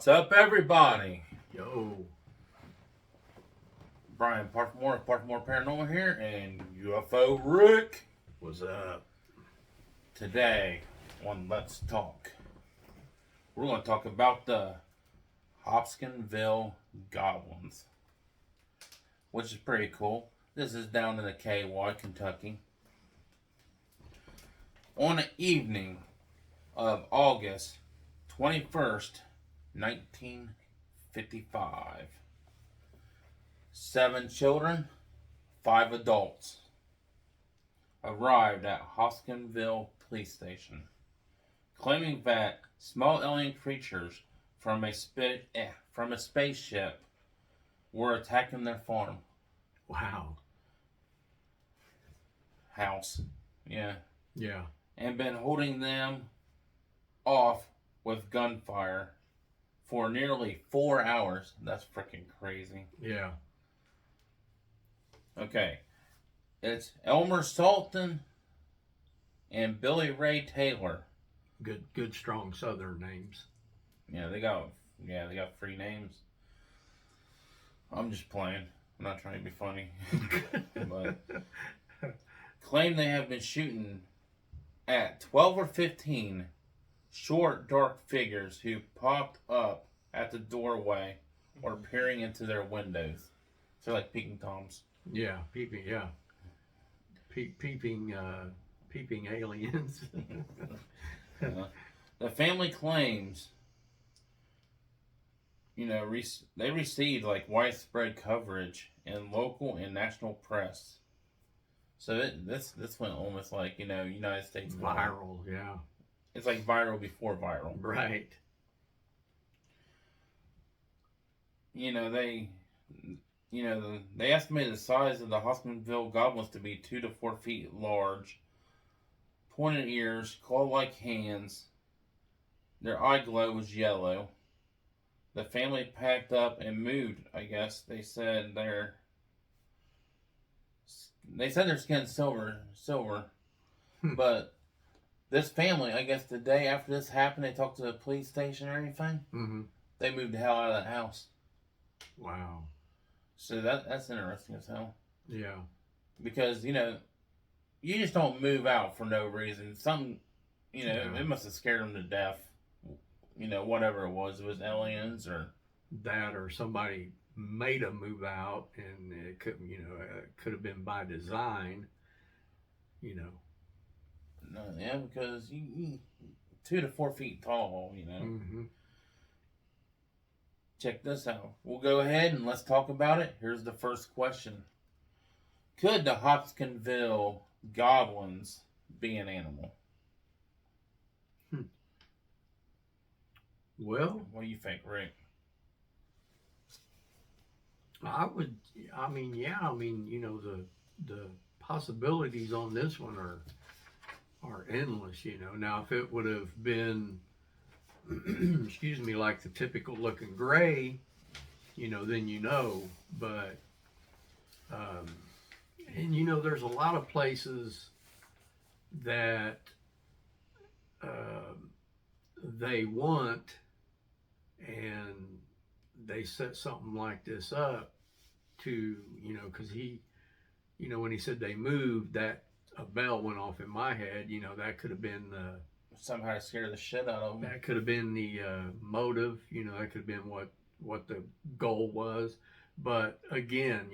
What's up, everybody? Yo. Brian Parthemore of Parthemore Paranormal here, and UFO Rick. What's up? Today on Let's Talk, we're going to talk about the Hopkinsville goblins, which is pretty cool. This is down in the KY, Kentucky. On the evening of August 21st, 1955. 7 children, 5 adults arrived at Hospkinville police station, claiming that small alien creatures from a spaceship were attacking their farm. Wow. House. Yeah. Yeah. And been holding them off with gunfire for nearly 4 hours. That's freaking crazy. Yeah. Okay. It's Elmer Salton and Billy Ray Taylor. Good strong southern names. Yeah, they got free names. I'm just playing. I'm not trying to be funny. But claim they have been shooting at 12 or 15 short, dark figures who popped up at the doorway or peering into their windows. So like peeking toms. Yeah, peeping. Yeah, peeping aliens. The family claims, they received like widespread coverage in local and national press. So this went almost like United States viral. Yeah, it's like viral before viral. Right. They estimated the size of the Hopkinsville goblins to be 2 to 4 feet large, pointed ears, claw-like hands. Their eye glow was yellow. The family packed up and moved. I guess they said their skin's silver, but this family, I guess the day after this happened, they talked to the police station or anything. Mm-hmm. They moved the hell out of that house. Wow. So that's interesting as hell. Yeah. Because, you just don't move out for no reason. It must have scared them to death. Whatever it was aliens or... That or somebody made them move out and it could have been by design, No, yeah, because you 2 to 4 feet tall, Mm-hmm. Check this out. We'll go ahead and let's talk about it. Here's the first question. Could the Hopkinsville goblins be an animal? Well, what do you think, Rick? the possibilities on this one are endless, Now, if it would have been, excuse me, like the typical looking gray, then but, there's a lot of places that they want, and they set something like this up to, because when he said they moved, that a bell went off in my head. That could have been somehow to scare the shit out of them. That could have been the motive. That could have been what the goal was. But again,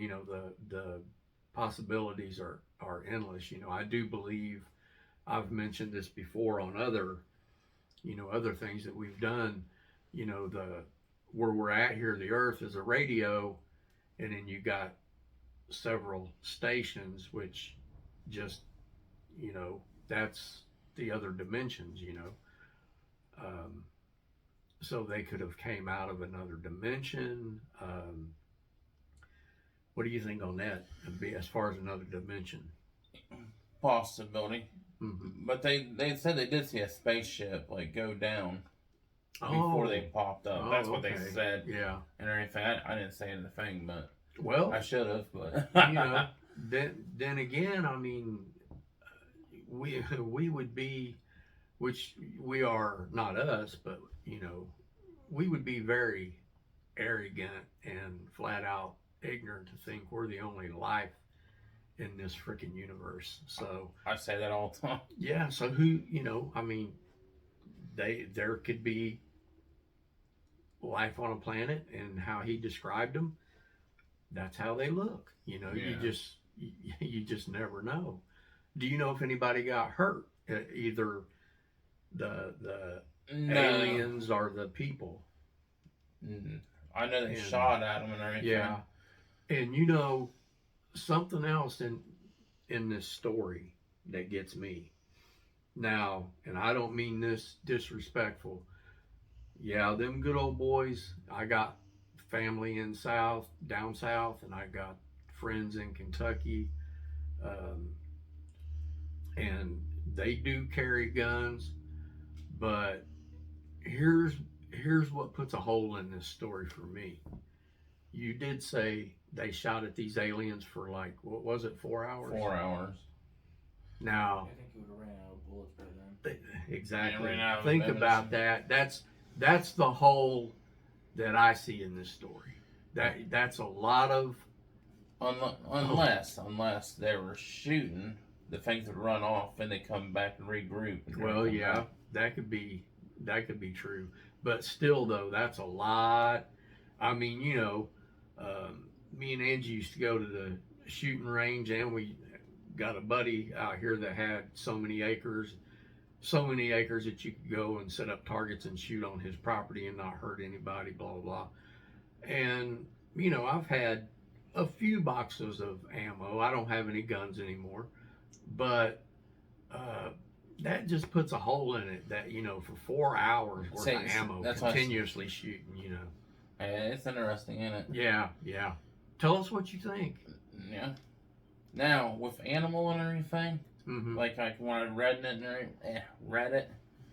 the possibilities are endless. I do believe, I've mentioned this before on other things that we've done. Where we're at here, the Earth is a radio, and then you got several stations, which just that's the other dimensions. So they could have came out of another dimension. What do you think on that? As far as another dimension, possibility. Mm-hmm. But they said they did see a spaceship like go down before they popped up. That's what they said. Yeah. And everything. I didn't say anything, but I should have. But then again, we would be, which we are not us, but we would be very arrogant and flat out ignorant to think we're the only life in this freaking universe. So I say that all the time. yeah, so who, I mean, there could be life on a planet, and how he described them, that's how they look. You Yeah. just you just never know. Do you know if anybody got hurt? Either the No. aliens or the people? I know they And shot at him and everything. yeah, and something else in this story that gets me now, and I don't mean this disrespectful. Yeah, them good old boys. I got family down south, and I got friends in Kentucky, um, and they do carry guns. But here's what puts a hole in this story for me. You did say they shot at these aliens for, like, what was it, 4 hours? 4 hours. Now, I think he would have ran out of bullets by then. exactly. Ran out of Think ammunition. about that. That's the hole that I see in this story. That's a lot of Unless they were shooting, the things would run off and they come back and regroup. And well, come yeah, back. that could be true. But still, though, that's a lot. I mean, me and Angie used to go to the shooting range, and we got a buddy out here that had so many acres that you could go and set up targets and shoot on his property and not hurt anybody, blah blah blah. And I've had a few boxes of ammo. I don't have any guns anymore, but that just puts a hole in it. That for 4 hours worth of ammo, that's continuously shooting. Yeah, it's interesting, isn't it? Yeah. Tell us what you think. Yeah. Now with animal and everything, Mm-hmm. like when I read it,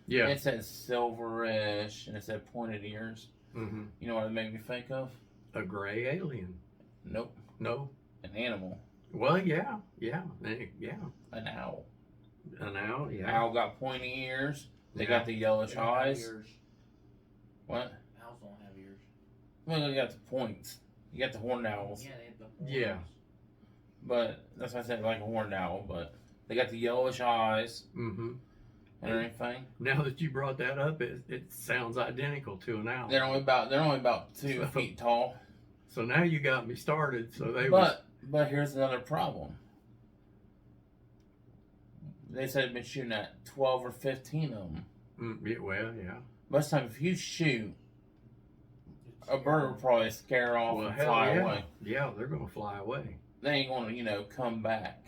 Yeah. it said silverish and it said pointed ears. Mm-hmm. You know what it made me think of? A gray alien. Nope. No. An animal. Well, yeah. An owl. An owl. Yeah. Owl got pointy ears. They Yeah. got the yellowish They don't have eyes. ears. What? Owls don't have ears. Well, you got the points. You got the horned owls. Yeah, they have the Yeah. horns. But that's why I said like a horned owl. But they got the yellowish eyes Mm-hmm. and everything. Now that you brought that up, it sounds identical to an owl. They're only about 2 So- feet tall. So now you got me started. So But here's another problem. They said they've been shooting at 12 or 15 of them. yeah. Most time, if you shoot, a bird will probably scare off Well, and hell fly yeah. away. Yeah, they're gonna fly away. They ain't gonna, come back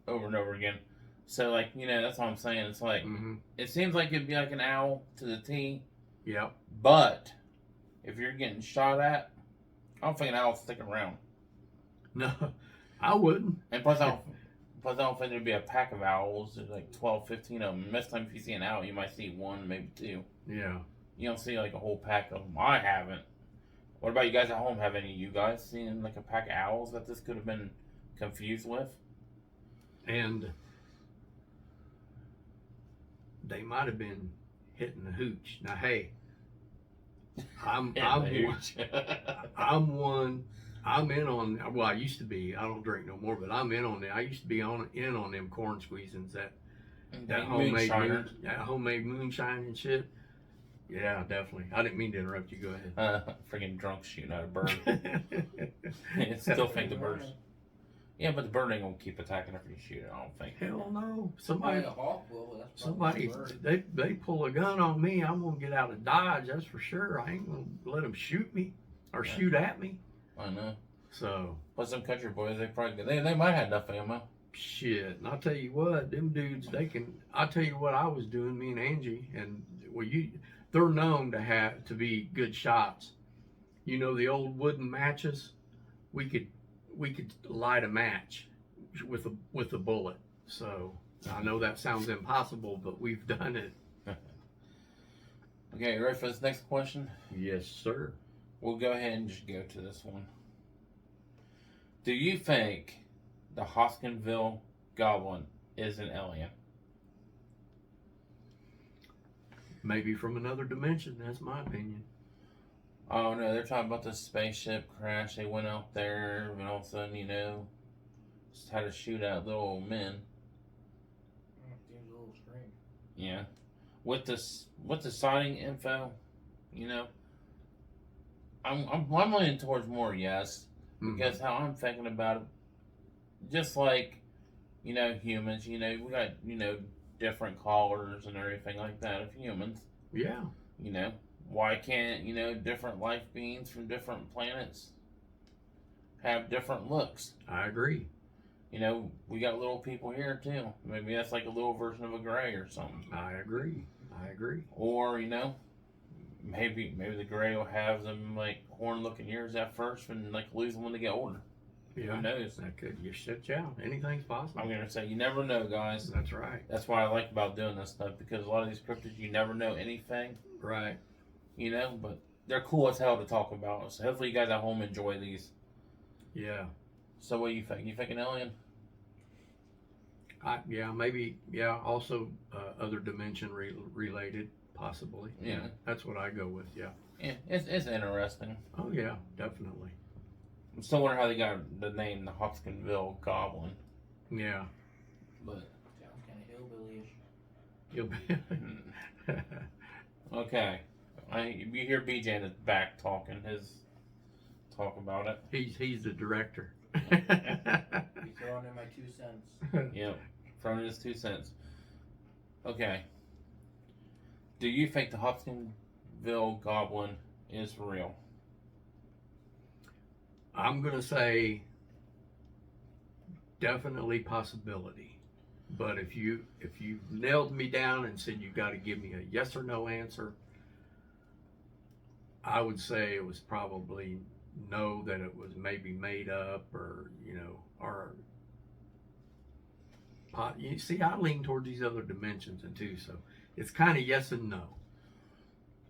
over and over again. So, like, that's what I'm saying. It's like, Mm-hmm. it seems like it'd be like an owl to the T, Yep. but if you're getting shot at, I don't think an owl's sticking around. No, I wouldn't. And plus, I don't think there'd be a pack of owls. There's like 12, 15 of them. Most time, if you see an owl, you might see one, maybe two. Yeah. You don't see like a whole pack of them. I haven't. What about you guys at home? Have any of you guys seen like a pack of owls that this could have been confused with? And they might have been hitting the hooch. Now, hey, I'm in on. Well, I used to be. I don't drink no more, but I'm in on it. I used to be in on them corn squeezings, that homemade moonshine and shit. Yeah, definitely. I didn't mean to interrupt you. Go ahead. Freaking drunk shooting at a bird. Still think the bird's. Yeah, but the bird ain't gonna keep attacking after you shoot it. I don't think. Hell no. Probably a hawk will, but that's probably Somebody, they pull a gun on me, I'm gonna get out of Dodge. That's for sure. I ain't gonna let them shoot me or shoot at me. I know. So But some country boys, they might have enough ammo. shit. And I'll tell you what, them dudes, they can. I'll tell you what I was doing. Me and Angie, and they're known to be good shots. The old wooden matches. We could light a match with a bullet. So I know that sounds impossible, but we've done it. Okay, you ready for this next question? Yes, sir. We'll go ahead and just go to this one. Do you think the Hospkinville goblin is an alien? Maybe from another dimension. That's my opinion. Oh no, they're talking about the spaceship crash. They went out there, and all of a sudden, just had to shoot at little men. Seems a little strange. Yeah, with the sighting info, I'm leaning towards more yes, because how I'm thinking about it, just like humans, we got different colors and everything like that of humans. Yeah. Why can't different life beings from different planets have different looks? I agree. We got little people here too. Maybe that's like a little version of a gray or something. I agree. Or maybe the gray will have them like horn-looking ears at first, and like lose them when they get older. Yeah. Who knows? That could you shit out. Anything's possible. I'm gonna say you never know, guys. That's right. That's what I like about doing this stuff, because a lot of these cryptids you never know anything. Right. But they're cool as hell to talk about. So hopefully you guys at home enjoy these. Yeah. So what do you think? You think an alien? Maybe. Yeah. Also, other dimension related, possibly. Yeah. That's what I go with. Yeah. Yeah, it's interesting. Oh yeah, definitely. I'm still wondering how they got the name the Hospkinville Goblin. Yeah. But Sounds kind of hillbilly-ish. You'll be. okay, you hear BJ in the back talking talk about it. He's the director. Be throwing in my 2 cents. Yep, throwing his 2 cents. Okay. Do you think the Hospkinville Goblin is real? I'm gonna say definitely possibility, but if you nailed me down and said you got to give me a yes or no answer, I would say it was probably no, that it was maybe made up, or you see, I lean toward these other dimensions and too, so it's kind of yes and no.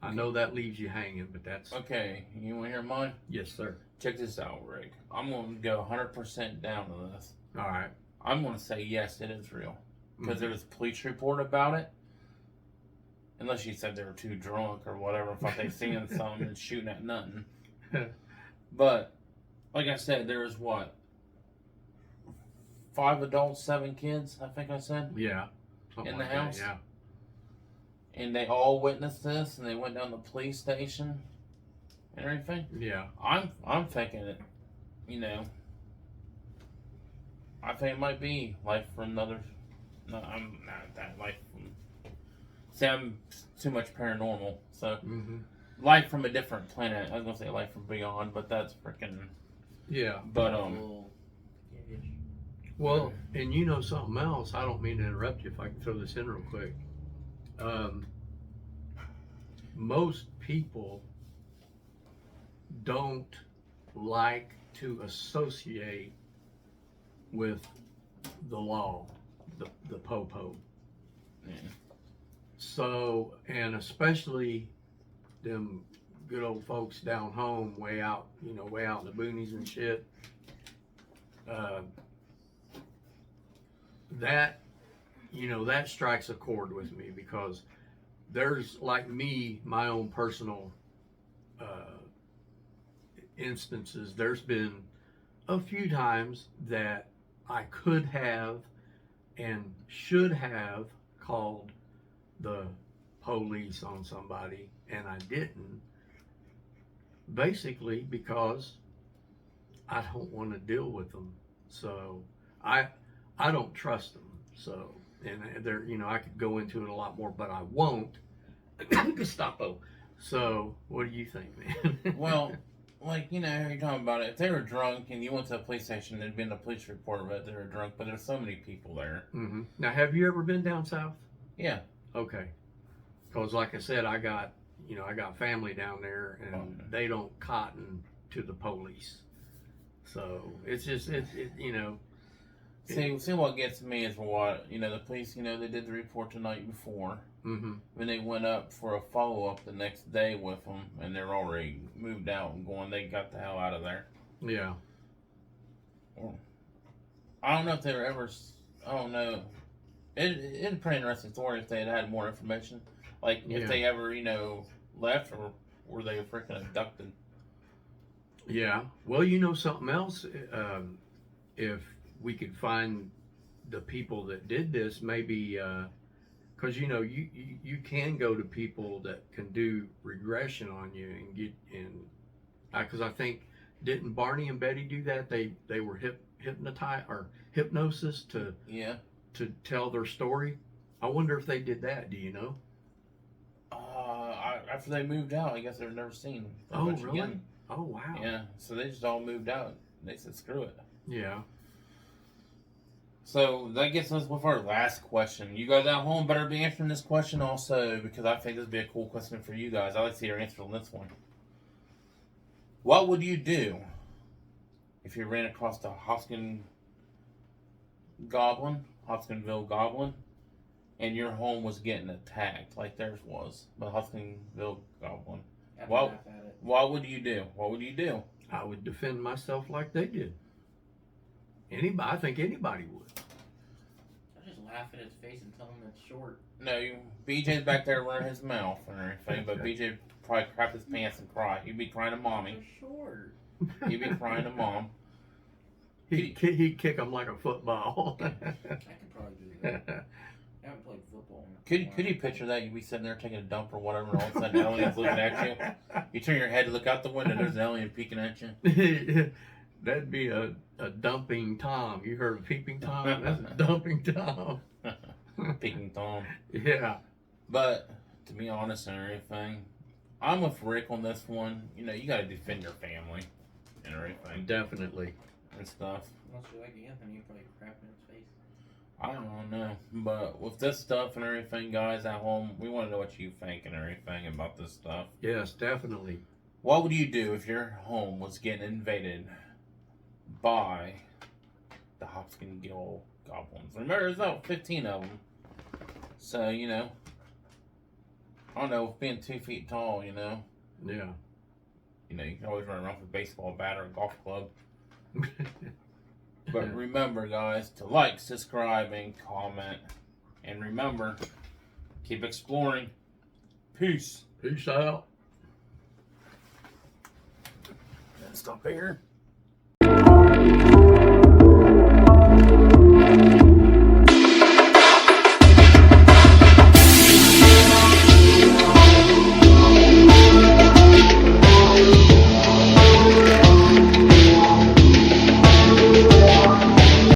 I know that leaves you hanging, but that's okay. You want to hear mine? Yes, sir. Check this out, Rick. I'm going to go 100% down on this. All right. I'm going to say yes, it is real. Because there was a police report about it. Unless you said they were too drunk or whatever. Thought they seen something and shooting at nothing. But, like I said, there was what? 5 adults, 7 kids, I think I said? Yeah. In the house? Yeah. And they all witnessed this, and they went down to the police station and everything. Yeah. I'm thinking it, I think it might be life from another. No, I'm not that life from. See, I'm too much paranormal, so life from a different planet. I was gonna say life from beyond, but that's freaking. Yeah. But Well, and something else. I don't mean to interrupt you. If I can throw this in real quick. Most people don't like to associate with the law, the po-po. Yeah. So, and especially them good old folks down home, way out in the boonies and shit. That strikes a chord with me, because there's, like me, my own personal instances. There's been a few times that I could have and should have called the police on somebody, and I didn't, basically because I don't want to deal with them. So I don't trust them. So, and there, I could go into it a lot more, but I won't. Gestapo. So, what do you think, man? Well, like, you're talking about it. If they were drunk and you went to a police station, there'd been a police report about they were drunk, but there's so many people there. Mm-hmm. Now, have you ever been down south? Yeah. Okay. Because, like I said, I got family down there, and they don't cotton to the police. So, it's just, See what gets me is what, the police, they did the report the night before. Mm-hmm. When they went up for a follow-up the next day with them, and they're already moved out and going, they got the hell out of there. Yeah. I don't know if they were ever, I don't know. It's a pretty interesting story if they had more information. Like, Yeah. if they ever, left, or were they freaking abducted? Yeah. Well, you know something else. If we could find the people that did this, maybe because you can go to people that can do regression on you and get in. Because I think didn't Barney and Betty do that? They were hypnotized or hypnosis Yeah. to tell their story. I wonder if they did that. Do you know? After they moved out, I guess they were never seen. Oh, much really? Again. Oh, wow. Yeah, so they just all moved out. They said, screw it. Yeah. So that gets us with our last question. You guys at home better be answering this question also, because I think this would be a cool question for you guys. I'd like to see your answer on this one. What would you do if you ran across the Hopkinville goblin, and your home was getting attacked like theirs was, the Hopkinville goblin? I'd What? laugh at it. What would you do? What would you do? I would defend myself like they did. I think anybody would. I'd just laugh at his face and tell him it's short. No, BJ's back there running his mouth and everything, but BJ probably crap his pants and cry. He'd be crying to mommy. They're short. He'd be crying to mom. He'd kick them like a football. I could probably do that. I haven't played football. Could you picture that? You'd be sitting there taking a dump or whatever, and all of a sudden an alien's looking at you. You turn your head to look out the window, there's an alien peeking at you. That'd be a dumping Tom. You heard of peeping Tom? That's a dumping Tom. Peeking Tom. Yeah. But to be honest and everything, I'm with Rick on this one. You got to defend your family and everything Definitely. and stuff. Unless you're like Anthony, you probably crap in his face. I don't know, but with this stuff and everything, guys at home, we want to know what you think and everything about this stuff. Yes, definitely. What would you do if your home was getting invaded by the Hospkinville goblins? Remember, there's about 15 of them. So, I don't know, being 2 feet tall, Yeah. you can always run around with a baseball bat or a golf club. But remember, guys, to like, subscribe, and comment. And remember, keep exploring. Peace. Peace out. Stop here.